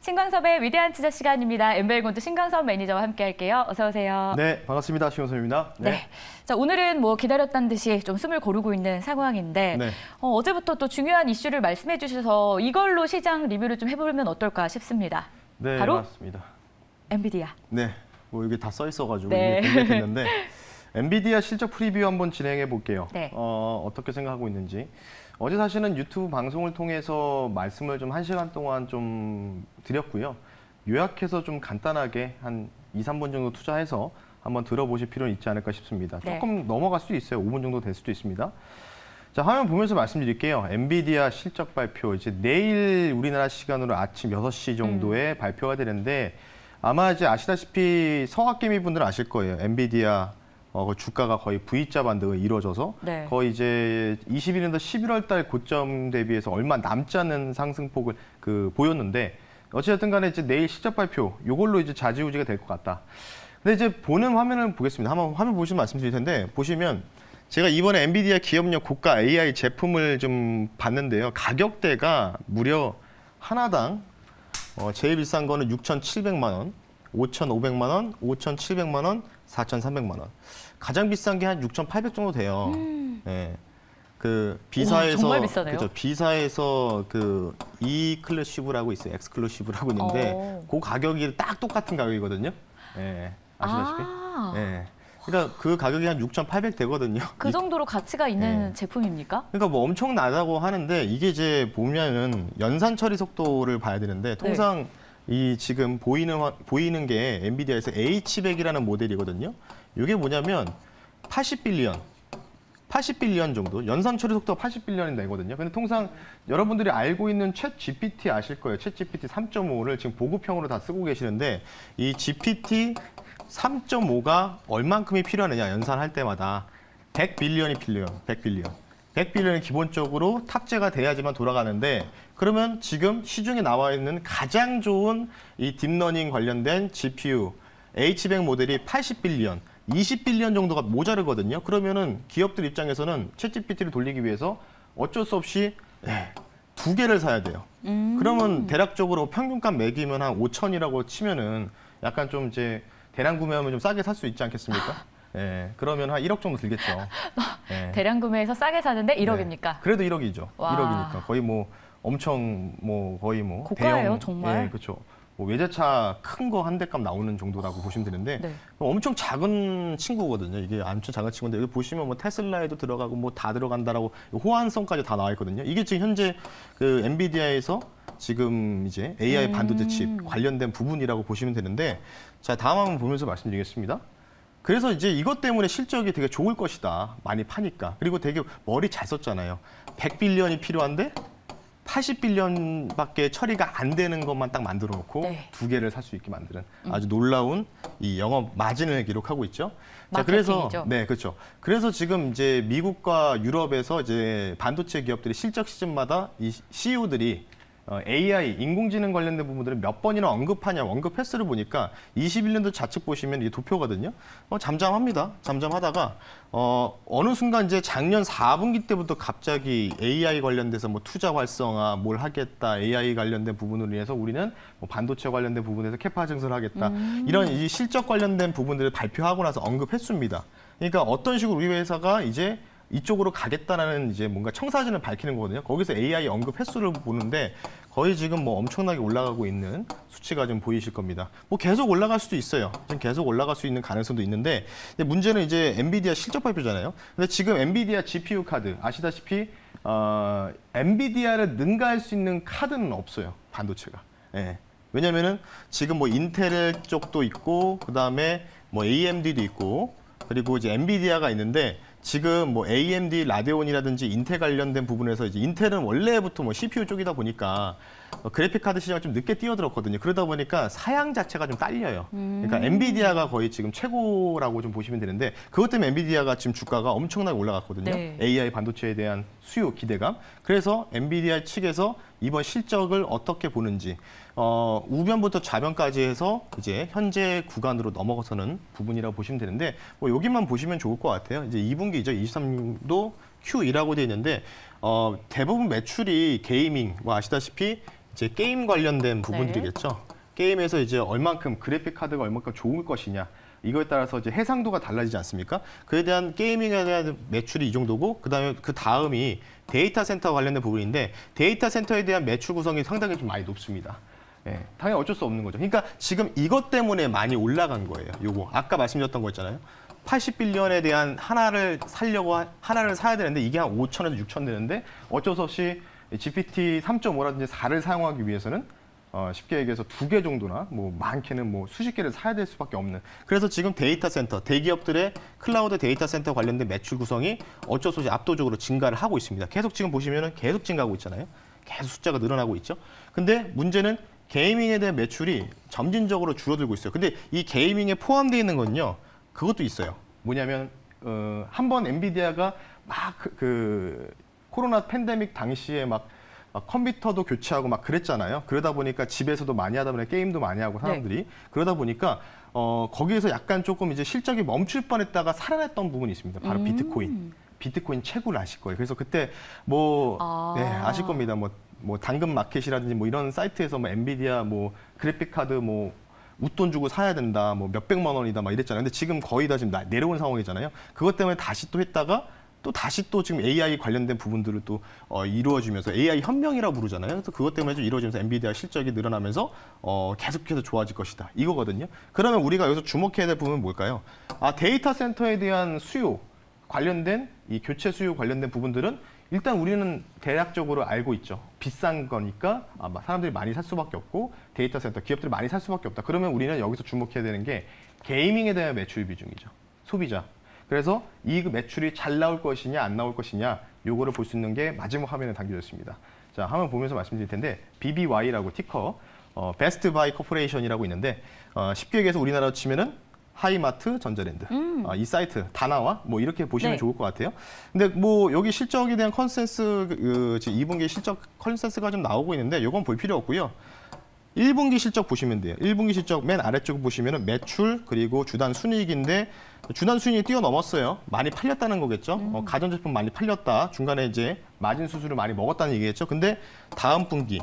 신광섭의 위대한 투자 시간입니다. 엠벨곤드 신광섭 매니저와 함께할게요. 어서 오세요. 네, 반갑습니다. 신광섭입니다. 네. 자, 오늘은 뭐 기다렸다는 듯이 좀 숨을 고르고 있는 상황인데 네. 어제부터 또 중요한 이슈를 말씀해 주셔서 이걸로 시장 리뷰를 좀 해보면 어떨까 싶습니다. 네, 바로 맞습니다. 엔비디아. 네, 뭐 이게 다 써 있어가지고 네. 이게 공개됐는데 엔비디아 실적 프리뷰 한번 진행해 볼게요. 네. 어떻게 생각하고 있는지. 어제 사실은 유튜브 방송을 통해서 말씀을 좀 1시간 동안 좀 드렸고요. 요약해서 좀 간단하게 한 2, 3분 정도 투자해서 한번 들어보실 필요는 있지 않을까 싶습니다. 네. 조금 넘어갈 수도 있어요. 5분 정도 될 수도 있습니다. 자, 화면 보면서 말씀드릴게요. 엔비디아 실적 발표, 이제 내일 우리나라 시간으로 아침 6시 정도에 발표가 되는데 아마 이제 아시다시피 서학개미 분들은 아실 거예요. 엔비디아 그 주가가 거의 V자 반등을 이루어져서 네. 거의 이제 21년도 11월 달 고점 대비해서 얼마 남지 않은 상승폭을 보였는데 어쨌든 간에 이제 내일 실적 발표 요걸로 이제 좌지우지가 될 것 같다. 근데 이제 보는 화면을 보겠습니다. 한번 화면 보시면 말씀드릴 텐데 보시면 제가 이번에 엔비디아 기업용 고가 AI 제품을 좀 봤는데요. 가격대가 무려 하나당 제일 비싼 거는 6,700만 원, 5,500만 원, 5,700만 원, 4,300만 원. 가장 비싼 게 한 6,800 정도 돼요. 네. 비사에서 우와, 정말 비싸네요. 그죠? 비사에서 E 클래시브라고 있어요. 엑스클루시브라고 있는데 그 가격이 딱 똑같은 가격이거든요. 네. 아시다시피. 네. 그러니까 그 가격이 한 6,800 되거든요. 그 정도로 가치가 있는 네. 제품입니까? 그러니까 뭐 엄청나다고 하는데 이게 이제 보면은 연산 처리 속도를 봐야 되는데 통상 이 지금 보이는 게 엔비디아에서 H100이라는 모델이거든요. 이게 뭐냐면 80빌리언 정도, 연산 처리 속도가 80빌리언이 되거든요. 근데 통상 여러분들이 알고 있는 챗 GPT 아실 거예요. 챗 GPT 3.5를 지금 보급형으로 다 쓰고 계시는데 이 GPT 3.5가 얼만큼이 필요하느냐, 연산할 때마다 100빌리언이 필요해요. 100빌리언. 100빌리언이 기본적으로 탑재가 돼야지만 돌아가는데 그러면 지금 시중에 나와 있는 가장 좋은 이 딥러닝 관련된 GPU H100 모델이 80빌리언, 20빌리언 정도가 모자르거든요. 그러면은 기업들 입장에서는 챗GPT를 돌리기 위해서 어쩔 수 없이 2개를 사야 돼요. 그러면 대략적으로 평균값 매기면 한 5천이라고 치면은 약간 좀 이제 대량 구매하면 좀 싸게 살 수 있지 않겠습니까? 네, 그러면 한 1억 정도 들겠죠. 네. 대량 구매해서 싸게 사는데 1억입니까? 네. 그래도 1억이죠. 와. 1억이니까 거의 뭐 엄청 거의 고가예요, 대형, 정말. 네, 그렇죠. 외제차 큰 거 한 대값 나오는 정도라고 보시면 되는데 네. 엄청 작은 친구거든요. 이게 엄청 작은 친구인데 여기 보시면 뭐 테슬라에도 들어가고 뭐 다 들어간다라고 호환성까지 다 나와 있거든요. 이게 지금 현재 엔비디아에서 지금 이제 AI 반도체 칩 관련된 부분이라고 보시면 되는데 자, 다음 한번 보면서 말씀드리겠습니다. 그래서 이제 이것 때문에 실적이 되게 좋을 것이다. 많이 파니까. 그리고 되게 머리 잘 썼잖아요. 100빌리언이 필요한데 80빌리언밖에 처리가 안 되는 것만 딱 만들어 놓고 2개를 살 수 있게 만드는 아주 놀라운 이 영업 마진을 기록하고 있죠. 자, 그래서 네, 그렇죠. 그래서 지금 이제 미국과 유럽에서 이제 반도체 기업들이 실적 시즌마다 이 CEO들이 AI, 인공지능 관련된 부분들을 몇 번이나 언급하냐, 언급 횟수를 보니까 21년도 좌측 보시면 이게 도표거든요. 잠잠합니다. 잠잠하다가 어느 순간 이제 작년 4분기 때부터 갑자기 AI 관련돼서 뭐 투자 활성화, 뭘 하겠다, AI 관련된 부분으로 인해서 우리는 뭐 반도체 관련된 부분에서 캐파 증설을 하겠다. 이런 이 실적 관련된 부분들을 발표하고 나서 언급 횟수입니다. 그러니까 어떤 식으로 우리 회사가 이제 이쪽으로 가겠다라는 이제 뭔가 청사진을 밝히는 거거든요. 거기서 AI 언급 횟수를 보는데 거의 지금 뭐 엄청나게 올라가고 있는 수치가 좀 보이실 겁니다. 뭐 계속 올라갈 수도 있어요. 지금 계속 올라갈 수 있는 가능성도 있는데 문제는 이제 엔비디아 실적 발표잖아요. 근데 지금 엔비디아 GPU 카드 아시다시피 엔비디아를 능가할 수 있는 카드는 없어요. 반도체가. 예. 왜냐면은 지금 뭐 인텔 쪽도 있고 그다음에 뭐 AMD도 있고 그리고 이제 엔비디아가 있는데 지금 뭐 AMD, 라데온이라든지 인텔 관련된 부분에서 이제 인텔은 원래부터 뭐 CPU 쪽이다 보니까 그래픽 카드 시장을 좀 늦게 뛰어들었거든요. 그러다 보니까 사양 자체가 좀 딸려요. 그러니까 엔비디아가 거의 지금 최고라고 좀 보시면 되는데 그것 때문에 엔비디아가 지금 주가가 엄청나게 올라갔거든요. 네. AI 반도체에 대한 수요 기대감. 그래서 엔비디아 측에서 이번 실적을 어떻게 보는지 우변부터 좌변까지 해서 이제 현재 구간으로 넘어가서는 부분이라고 보시면 되는데 뭐 여기만 보시면 좋을 것 같아요. 이제 2분기죠. 23년도 Q2라고 되어 있는데 대부분 매출이 게이밍, 뭐 아시다시피 이제 게임 관련된 부분들이겠죠. 게임에서 이제 얼만큼 그래픽 카드가 얼만큼 좋을 것이냐. 이거에 따라서 이제 해상도가 달라지지 않습니까? 그에 대한 게이밍에 대한 매출이 이 정도고 그다음에 그 다음이 데이터 센터 관련된 부분인데 데이터 센터에 대한 매출 구성이 상당히 좀 많이 높습니다. 예, 당연히 어쩔 수 없는 거죠. 그러니까 지금 이것 때문에 많이 올라간 거예요. 요거 아까 말씀드렸던 거 있잖아요. 80빌리언에 대한 하나를 사려고 하나를 사야 되는데 이게 한 5천에서 6천 되는데 어쩔 수 없이 GPT 3.5라든지 4를 사용하기 위해서는 쉽게 얘기해서 2개 정도나 뭐 많게는 뭐 수십 개를 사야 될 수밖에 없는. 그래서 지금 데이터 센터, 대기업들의 클라우드 데이터 센터 관련된 매출 구성이 어쩔 수 없이 압도적으로 증가를 하고 있습니다. 계속 지금 보시면은 계속 증가하고 있잖아요. 계속 숫자가 늘어나고 있죠. 근데 문제는 게이밍에 대한 매출이 점진적으로 줄어들고 있어요. 근데 이 게이밍에 포함되어 있는 건요. 그것도 있어요. 뭐냐면 한번 엔비디아가 막 코로나 팬데믹 당시에 막 컴퓨터도 교체하고 막 그랬잖아요. 그러다 보니까 집에서도 많이 하다 보니 게임도 많이 하고 사람들이 네. 그러다 보니까 거기에서 약간 조금 이제 실적이 멈출 뻔했다가 살아났던 부분이 있습니다. 바로 비트코인. 비트코인 채굴 아실 거예요. 그래서 그때 뭐 네, 아실 겁니다. 뭐 당근 마켓이라든지 뭐 이런 사이트에서 뭐 엔비디아 뭐 그래픽 카드 뭐 웃돈 주고 사야 된다. 뭐 몇백만 원이다 막 이랬잖아요. 근데 지금 거의 다 지금 내려온 상황이잖아요. 그것 때문에 다시 또 했다가 또 다시 또 지금 AI 관련된 부분들을 또 이루어지면서 AI 혁명이라고 부르잖아요. 그래서 그것 때문에 좀 이루어지면서 엔비디아 실적이 늘어나면서 계속해서 좋아질 것이다. 이거거든요. 그러면 우리가 여기서 주목해야 될 부분은 뭘까요? 데이터 센터에 대한 수요 관련된 이 교체 수요 관련된 부분들은 일단 우리는 대략적으로 알고 있죠. 비싼 거니까 사람들이 많이 살 수밖에 없고 데이터 센터 기업들이 많이 살 수밖에 없다. 그러면 우리는 여기서 주목해야 되는 게 게이밍에 대한 매출 비중이죠. 소비자. 그래서 이 매출이 잘 나올 것이냐 안 나올 것이냐 요거를 볼 수 있는 게 마지막 화면에 담겨져 있습니다. 자, 화면 보면서 말씀드릴 텐데 BBY라고 티커 베스트 바이 코퍼레이션이라고 있는데 쉽게 얘기해서 우리나라로 치면은 하이마트 전자랜드 이 사이트 다 나와 뭐 이렇게 보시면 네. 좋을 것 같아요. 근데 뭐 여기 실적에 대한 컨센스 2분기 실적 컨센스가 좀 나오고 있는데 이건 볼 필요 없고요. 1분기 실적 보시면 돼요. 1분기 실적 맨 아래쪽 보시면은 매출 그리고 주단 순이익인데 주단 순이익이 뛰어넘었어요. 많이 팔렸다는 거겠죠. 가전제품 많이 팔렸다. 중간에 이제 마진 수수료 많이 먹었다는 얘기겠죠. 근데 다음 분기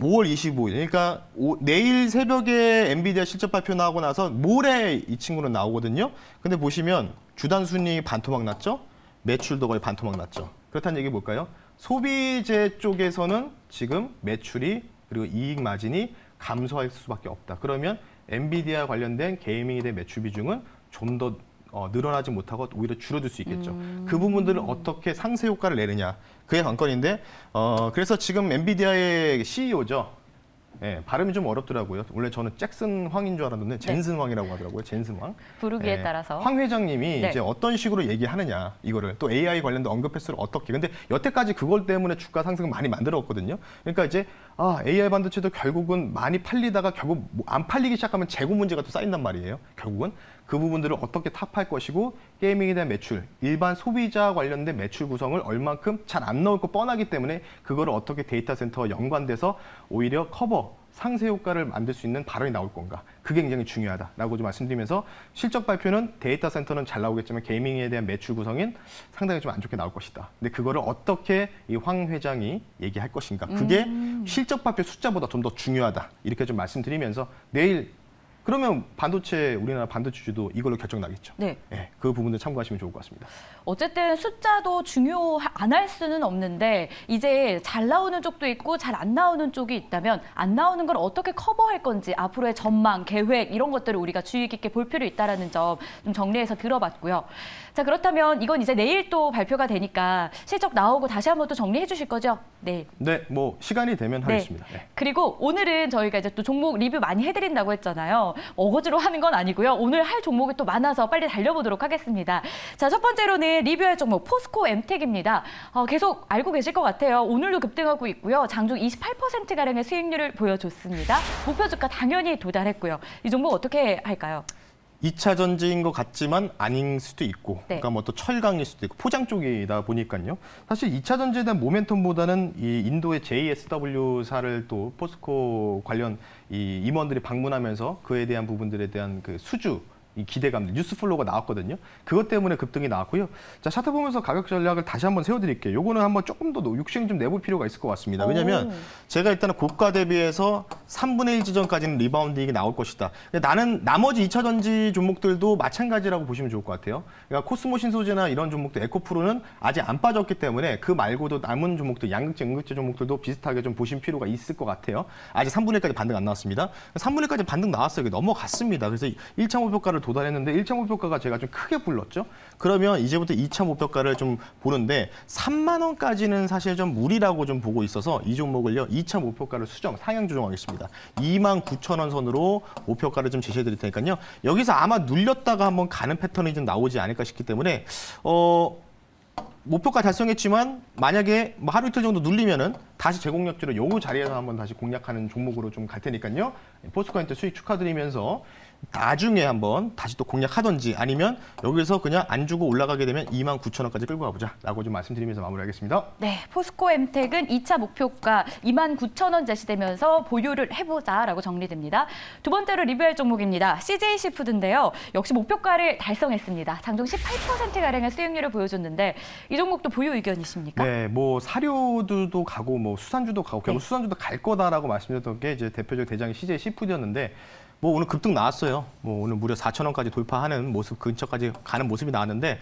5월 25일, 그러니까 내일 새벽에 엔비디아 실적 발표 나오고 나서 모레 이 친구는 나오거든요. 근데 보시면 주단 순이익이 반토막 났죠. 매출도 거의 반토막 났죠. 그렇다는 얘기 뭘까요? 소비재 쪽에서는 지금 매출이 그리고 이익 마진이 감소할 수밖에 없다. 그러면 엔비디아 관련된 게이밍에 대한 매출 비중은 좀 더 늘어나지 못하고 오히려 줄어들 수 있겠죠. 그 부분들을 어떻게 상세 효과를 내느냐. 그게 관건인데 그래서 지금 엔비디아의 CEO죠. 예, 발음이 좀 어렵더라고요. 원래 저는 잭슨 황인 줄 알았는데 젠슨 네. 황이라고 하더라고요. 젠슨 황. 부르기에 따라서. 황 회장님이 네. 이제 어떤 식으로 얘기하느냐 이거를 또 AI 관련된 언급 횟수를 어떻게. 근데 여태까지 그걸 때문에 주가 상승을 많이 만들었거든요. 그러니까 이제 AI 반도체도 결국은 많이 팔리다가 결국 안 팔리기 시작하면 재고 문제가 또 쌓인단 말이에요. 결국은 그 부분들을 어떻게 탑할 것이고 게이밍에 대한 매출, 일반 소비자 관련된 매출 구성을 얼만큼 잘 안 나올 거 뻔하기 때문에 그거를 어떻게 데이터 센터와 연관돼서 오히려 커버, 상세 효과를 만들 수 있는 발언이 나올 건가. 그게 굉장히 중요하다라고 좀 말씀드리면서 실적 발표는 데이터 센터는 잘 나오겠지만 게이밍에 대한 매출 구성인 상당히 좀 안 좋게 나올 것이다. 근데 그거를 어떻게 이 황 회장이 얘기할 것인가. 그게 실적 발표 숫자보다 좀 더 중요하다. 이렇게 좀 말씀드리면서 내일 그러면 반도체, 우리나라 반도체 주도 이걸로 결정나겠죠. 네. 네, 그 부분들 참고하시면 좋을 것 같습니다. 어쨌든 숫자도 중요 안 할 수는 없는데 이제 잘 나오는 쪽도 있고 잘 안 나오는 쪽이 있다면 안 나오는 걸 어떻게 커버할 건지 앞으로의 전망, 계획 이런 것들을 우리가 주의 깊게 볼 필요 있다는 점 좀 정리해서 들어봤고요. 자, 그렇다면 이건 이제 내일 또 발표가 되니까 실적 나오고 다시 한번 또 정리해 주실 거죠? 네. 네, 뭐 시간이 되면 하겠습니다. 네. 그리고 오늘은 저희가 이제 또 종목 리뷰 많이 해드린다고 했잖아요. 어거지로 하는 건 아니고요. 오늘 할 종목이 또 많아서 빨리 달려보도록 하겠습니다. 자, 첫 번째로는 리뷰할 종목 포스코 엠텍입니다. 계속 알고 계실 것 같아요. 오늘도 급등하고 있고요. 장중 28%가량의 수익률을 보여줬습니다. 목표 주가 당연히 도달했고요. 이 종목 어떻게 할까요? 2차 전지인 것 같지만 아닌 수도 있고, 네. 그러니까 뭐 또 철강일 수도 있고, 포장 쪽이다 보니까요. 사실 2차 전지에 대한 모멘텀보다는 이 인도의 JSW사를 또 포스코 관련 이 임원들이 방문하면서 그에 대한 부분들에 대한 그 수주, 이 기대감들, 뉴스 플로우가 나왔거든요. 그것 때문에 급등이 나왔고요. 자, 차트 보면서 가격 전략을 다시 한번 세워드릴게요. 요거는 한번 조금 더 욕심 좀 내볼 필요가 있을 것 같습니다. 왜냐하면 제가 일단은 고가 대비해서 3분의 1 지점까지는 리바운딩이 나올 것이다. 나는 나머지 2차 전지 종목들도 마찬가지라고 보시면 좋을 것 같아요. 그러니까 코스모 신소재나 이런 종목들, 에코프로는 아직 안 빠졌기 때문에 그 말고도 남은 종목들, 양극재, 음극재 종목들도 비슷하게 좀 보신 필요가 있을 것 같아요. 아직 3분의 1까지 반등 안 나왔습니다. 3분의 1까지 반등 나왔어요. 넘어갔습니다. 그래서 1차 목표가를 도달했는데 1차 목표가가 제가 좀 크게 불렀죠. 그러면 이제부터 2차 목표가를 좀 보는데 3만 원까지는 사실 좀 무리라고 좀 보고 있어서 이 종목을요. 2차 목표가를 상향 조정하겠습니다. 29,000원 선으로 목표가를 좀 제시해 드릴 테니까요. 여기서 아마 눌렸다가 한번 가는 패턴이 좀 나오지 않을까 싶기 때문에 목표가 달성했지만 만약에 뭐 하루 이틀 정도 눌리면은 다시 제공력지로 요 자리에서 한번 다시 공략하는 종목으로 좀 갈 테니까요. 포스코인트 수익 축하드리면서 나중에 한번 다시 또 공략하던지 아니면 여기서 그냥 안 주고 올라가게 되면 29,000원까지 끌고 가보자라고 좀 말씀드리면서 마무리하겠습니다. 네, 포스코엠텍은 2차 목표가 29,000원 제시되면서 보유를 해보자라고 정리됩니다. 두 번째로 리뷰할 종목입니다. CJ시푸드인데요. 역시 목표가를 달성했습니다. 장중 18%가량의 수익률을 보여줬는데 이 종목도 보유 의견이십니까? 네, 뭐 사료도 가고 뭐 수산주도 가고 결국 네. 수산주도 갈 거다라고 말씀드렸던 게 이제 대표적 대장이 CJ시푸드였는데 뭐 오늘 급등 나왔어요. 뭐 오늘 무려 4,000원까지 돌파하는 모습 근처까지 가는 모습이 나왔는데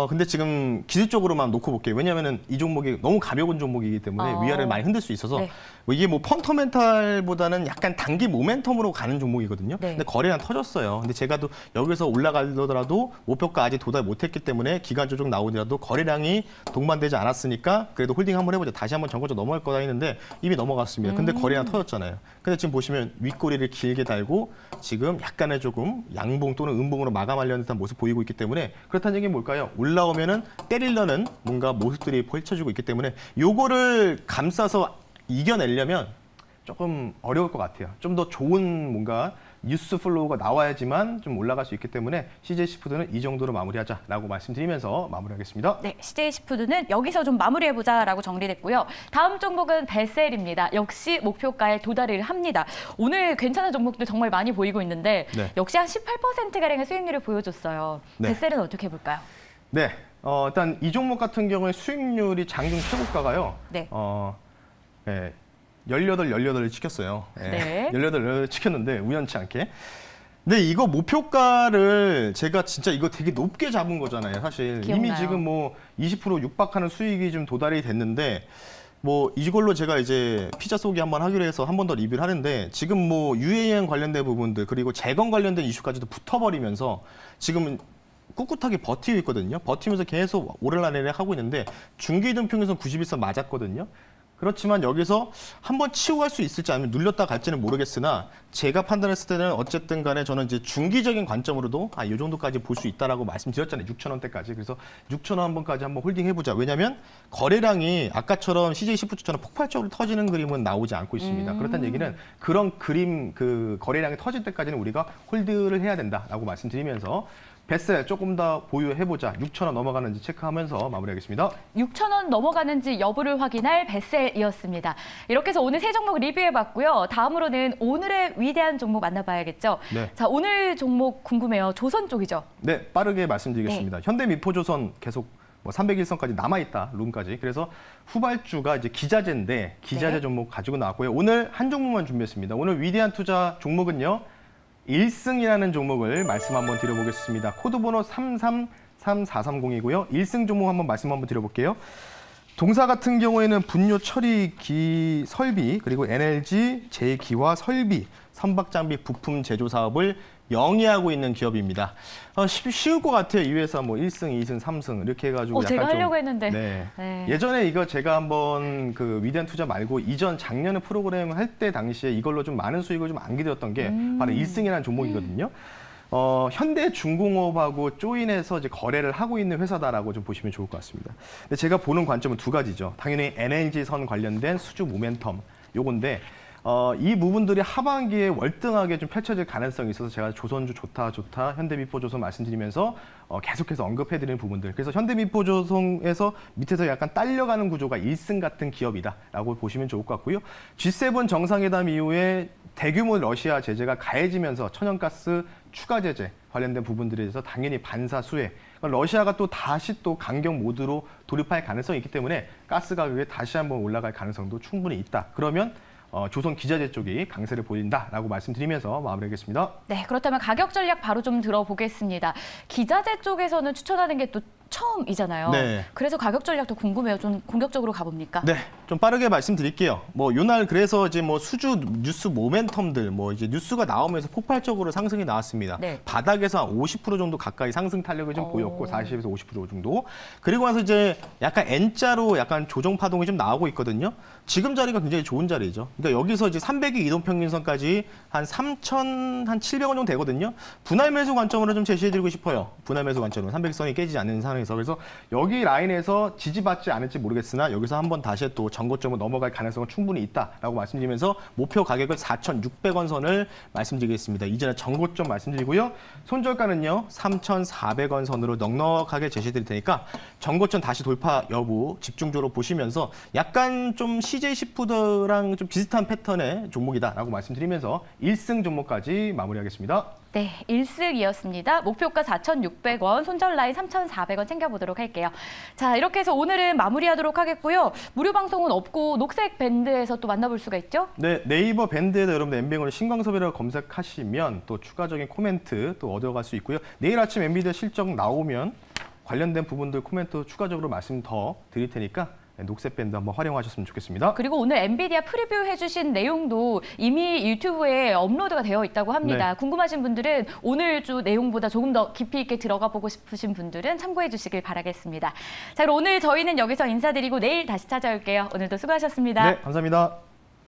근데 지금 기술적으로만 놓고 볼게요. 왜냐하면은 이 종목이 너무 가벼운 종목이기 때문에 위아래를 많이 흔들 수 있어서 네. 뭐 이게 뭐 펀더멘탈보다는 약간 단기 모멘텀으로 가는 종목이거든요. 네. 근데 거래량 터졌어요. 근데 제가 또 여기서 올라가더라도 목표가 아직 도달 못했기 때문에 기간 조정 나오더라도 거래량이 동반되지 않았으니까 그래도 홀딩 한번 해보자. 다시 한번 정고점 넘어갈 거다 했는데 이미 넘어갔습니다. 근데 거래량 터졌잖아요. 근데 지금 보시면 윗꼬리를 길게 달고 지금 약간의 조금 양봉 또는 음봉으로 마감하려는 듯한 모습 보이고 있기 때문에 그렇다는 얘기는 뭘까요? 올라오면은 때리려는 뭔가 모습들이 펼쳐지고 있기 때문에 요거를 감싸서 이겨내려면 조금 어려울 것 같아요. 좀 더 좋은 뭔가 뉴스 플로우가 나와야지만 좀 올라갈 수 있기 때문에 CJ시푸드는 이 정도로 마무리하자라고 말씀드리면서 마무리하겠습니다. 네, CJ시푸드는 여기서 좀 마무리해보자라고 정리됐고요. 다음 종목은 벨셀입니다. 역시 목표가에 도달을 합니다. 오늘 괜찮은 종목들 정말 많이 보이고 있는데 네. 역시 한 18%가량의 수익률을 보여줬어요. 네. 벨셀은 어떻게 볼까요? 네, 일단 이 종목 같은 경우에 수익률이 장중 최고가가요. 네. 18을 찍혔어요. 네. 18을 찍혔는데 우연치 않게. 근데 이거 목표가를 제가 진짜 이거 되게 높게 잡은 거잖아요, 사실. 기억나요. 이미 지금 뭐 20% 육박하는 수익이 좀 도달이 됐는데 뭐 이걸로 제가 이제 피자 쏘기 한번 하기로 해서 한 번 더 리뷰를 하는데 지금 뭐 UAM 관련된 부분들 그리고 재건 관련된 이슈까지도 붙어버리면서 지금 꿋꿋하게 버티고 있거든요. 버티면서 계속 오르락내리락 하고 있는데 중기이동평균선 91선 맞았거든요. 그렇지만 여기서 한번 치고 갈 수 있을지 아니면 눌렸다 갈지는 모르겠으나 제가 판단했을 때는 어쨌든 간에 저는 이제 중기적인 관점으로도 이 정도까지 볼 수 있다라고 말씀드렸잖아요. 6,000원대까지. 그래서 6,000원 한번까지 한번 홀딩 해보자. 왜냐하면 거래량이 아까처럼 CJ시푸드처럼 폭발적으로 터지는 그림은 나오지 않고 있습니다. 그렇다는 얘기는 그런 그림, 그 거래량이 터질 때까지는 우리가 홀드를 해야 된다라고 말씀드리면서 벨셀 조금 더 보유해보자. 6,000원 넘어가는지 체크하면서 마무리하겠습니다. 6,000원 넘어가는지 여부를 확인할 벨셀이었습니다. 이렇게 해서 오늘 세 종목 리뷰해봤고요. 다음으로는 오늘의 위대한 종목 만나봐야겠죠. 네. 자, 오늘 종목 궁금해요. 조선 쪽이죠? 네, 빠르게 말씀드리겠습니다. 네. 현대미포조선 계속 뭐 301선까지 남아있다, 룸까지. 그래서 후발주가 이제 기자재인데 기자재 네. 종목 가지고 나왔고요. 오늘 한 종목만 준비했습니다. 오늘 위대한 투자 종목은요. 1승이라는 종목을 말씀 한번 드려보겠습니다. 코드번호 333430이고요. 1승 종목 한번 말씀 한번 드려볼게요. 동사 같은 경우에는 분뇨 처리 설비 그리고 NLG 제기화 설비 선박장비 부품 제조 사업을 영위하고 있는 기업입니다. 쉬울 것 같아요. 이 회사 뭐 1승, 2승, 3승 이렇게 해가지고 약간 제가 좀, 하려고 했는데. 네. 네. 예전에 이거 제가 한번 그 위대한 투자 말고 이전 작년에 프로그램 할 때 당시에 이걸로 좀 많은 수익을 좀 안겨드렸던 게 바로 1승이라는 종목이거든요. 현대중공업하고 조인해서 이제 거래를 하고 있는 회사다라고 좀 보시면 좋을 것 같습니다. 근데 제가 보는 관점은 두 가지죠. 당연히 NLG선 관련된 수주 모멘텀 요건데 이 부분들이 하반기에 월등하게 좀 펼쳐질 가능성이 있어서 제가 조선주 좋다 현대미포조선 말씀드리면서 계속해서 언급해드리는 부분들. 그래서 현대미포조선에서 밑에서 약간 딸려가는 구조가 1승 같은 기업이다라고 보시면 좋을 것 같고요. G7 정상회담 이후에 대규모 러시아 제재가 가해지면서 천연가스 추가 제재 관련된 부분들에 대해서 당연히 반사 수혜. 그러니까 러시아가 또 다시 또 강경 모드로 돌입할 가능성이 있기 때문에 가스 가격이 다시 한번 올라갈 가능성도 충분히 있다. 그러면 조선 기자재 쪽이 강세를 보인다라고 말씀드리면서 마무리하겠습니다. 네, 그렇다면 가격 전략 바로 좀 들어보겠습니다. 기자재 쪽에서는 추천하는 게 또 처음이잖아요. 네. 그래서 가격 전략도 궁금해요. 좀 공격적으로 가봅니까? 네, 좀 빠르게 말씀드릴게요. 요날 그래서 이제 수주 뉴스 모멘텀들 이제 뉴스가 나오면서 폭발적으로 상승이 나왔습니다. 네. 바닥에서 한 50% 정도 가까이 상승 탄력을 좀 보였고 40에서 50% 정도. 그리고 나서 이제 약간 N자로 약간 조정 파동이 좀 나오고 있거든요. 지금 자리가 굉장히 좋은 자리죠. 그러니까 여기서 이제 300이 이동평균선까지 한 3,700원 정도 되거든요. 분할 매수 관점으로 좀 제시해드리고 싶어요. 분할 매수 관점으로 300선이 깨지지 않는 상황에서. 그래서 여기 라인에서 지지받지 않을지 모르겠으나 여기서 한번 다시 또 전고점을 넘어갈 가능성은 충분히 있다라고 말씀드리면서 목표 가격을 4,600원 선을 말씀드리겠습니다. 이제는 전고점 말씀드리고요. 손절가는요 3,400원 선으로 넉넉하게 제시해드릴 테니까 전고점 다시 돌파 여부 집중적으로 보시면서 약간 좀 CJ시푸드랑 좀 비슷한 패턴의 종목이다라고 말씀드리면서 1승 종목까지 마무리하겠습니다. 네, 1승이었습니다. 목표가 4,600원, 손절 라인 3,400원 챙겨보도록 할게요. 자, 이렇게 해서 오늘은 마무리하도록 하겠고요. 무료 방송은 없고 녹색 밴드에서 또 만나볼 수가 있죠? 네, 네이버 밴드에서 여러분들 엠뱅으로 신광섭이라고 검색하시면 또 추가적인 코멘트 또 얻어갈 수 있고요. 내일 아침 엔비디아 실적 나오면 관련된 부분들 코멘트 추가적으로 말씀 더 드릴 테니까 녹색 밴드 한번 활용하셨으면 좋겠습니다. 그리고 오늘 엔비디아 프리뷰 해주신 내용도 이미 유튜브에 업로드가 되어 있다고 합니다. 네. 궁금하신 분들은 오늘 주 내용보다 조금 더 깊이 있게 들어가 보고 싶으신 분들은 참고해 주시길 바라겠습니다. 자, 그럼 오늘 저희는 여기서 인사드리고 내일 다시 찾아올게요. 오늘도 수고하셨습니다. 네, 감사합니다.